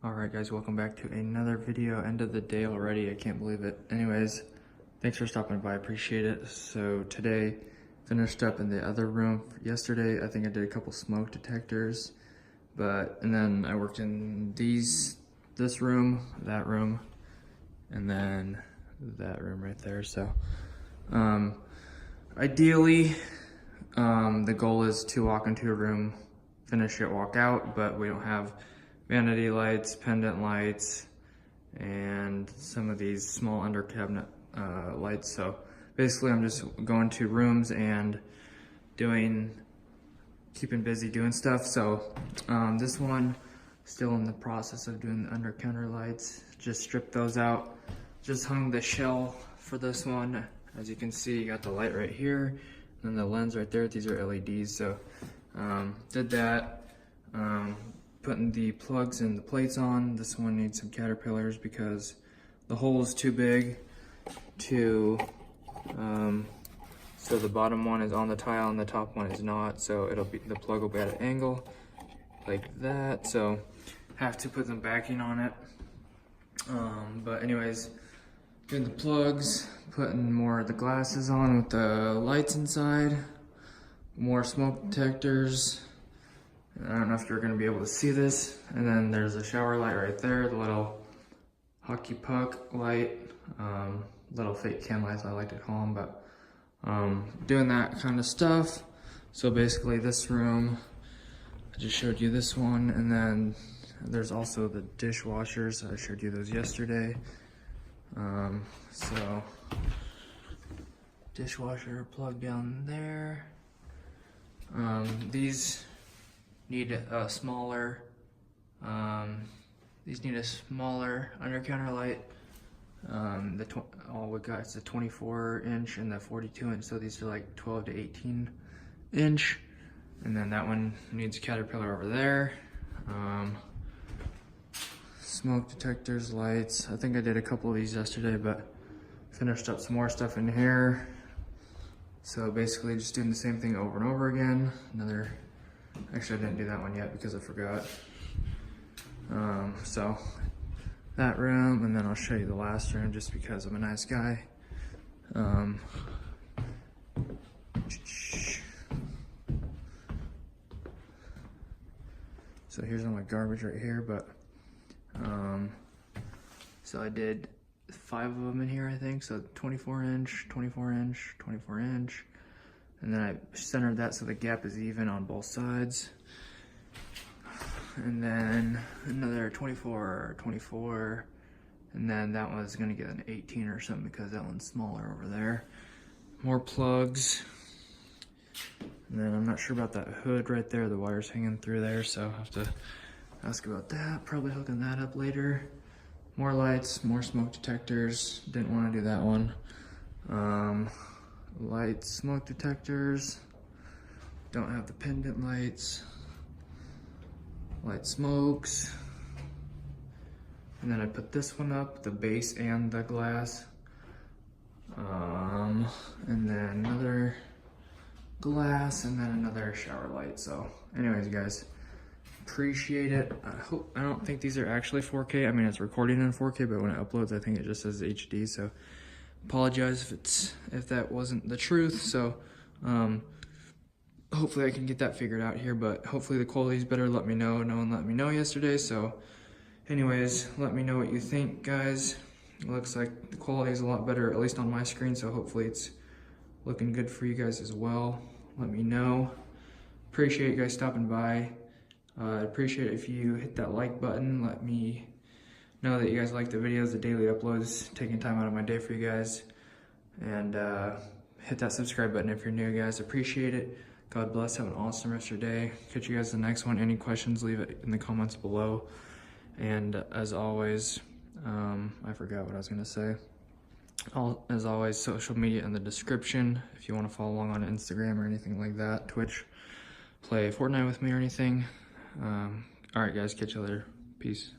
Alright guys, welcome back to another video. End of the day already, I can't believe it. Anyways, thanks for stopping by, I appreciate it. So today, finished up in the other room. Yesterday, I think I did a couple smoke detectors, and then I worked in this room, that room, and then that room right there. So, ideally, the goal is to walk into a room, finish it, walk out, but we don't have vanity lights, pendant lights, and some of these small under cabinet lights. So basically I'm just going to rooms and keeping busy doing stuff. So this one, still in the process of doing the under counter lights. Just stripped those out. Just hung the shell for this one. As you can see, you got the light right here, and then the lens right there. These are LEDs, so did that. Putting the plugs and the plates on. This one needs some caterpillars because the hole is too big to, so the bottom one is on the tile and the top one is not, so the plug will be at an angle like that, so have to put some backing on it. But anyways, doing the plugs, putting more of the glasses on with the lights inside, more smoke detectors. I don't know if you're going to be able to see this. And then there's a shower light right there, the little hockey puck light, little fake can lights I like to call them, but doing that kind of stuff. So basically this room, I just showed you this one, and then there's also the dishwashers. I showed you those yesterday. So dishwasher plug down there. These need a smaller, under counter light. All we got is the 24 inch and the 42 inch, so these are like 12 to 18 inch. And then that one needs a caterpillar over there. Smoke detectors, lights. I think I did a couple of these yesterday, but finished up some more stuff in here. So basically just doing the same thing over and over again. Actually, I didn't do that one yet because I forgot. So that room, and then I'll show you the last room just because I'm a nice guy. So here's all my garbage right here, but so I did 5 of them in here, I think. So 24 inch, 24 inch, 24 inch. And then I centered that so the gap is even on both sides. And then another 24, 24. And then that one's gonna get an 18 or something because that one's smaller over there. More plugs. And then I'm not sure about that hood right there. The wire's hanging through there, so I'll have to ask about that. Probably hooking that up later. More lights, more smoke detectors. Didn't want to do that one. Lights, smoke detectors. Don't have the pendant lights. Light smokes. And then I put this one up, the base and the glass. And then another glass, and then another shower light. So anyways guys, appreciate it. I don't think these are actually 4K. I mean, it's recording in 4K, but when it uploads, I think it just says HD. So apologize if that wasn't the truth. So hopefully I can get that figured out here, but hopefully the quality is better. Let me know. No one let me know yesterday, so anyways, let me know what you think, guys. It looks like the quality is a lot better, at least on my screen, so hopefully it's looking good for you guys as well. Let me know. Appreciate you guys stopping by. I'd appreciate it if you hit that like button. Let me know that you guys like the videos, the daily uploads, taking time out of my day for you guys. And hit that subscribe button if you're new, guys. Appreciate it. God bless. Have an awesome rest of your day. Catch you guys in the next one. Any questions, leave it in the comments below. And as always, I forgot what I was going to say. As always, social media in the description if you want to follow along on Instagram or anything like that. Twitch, play Fortnite with me or anything. Alright guys, catch you later. Peace.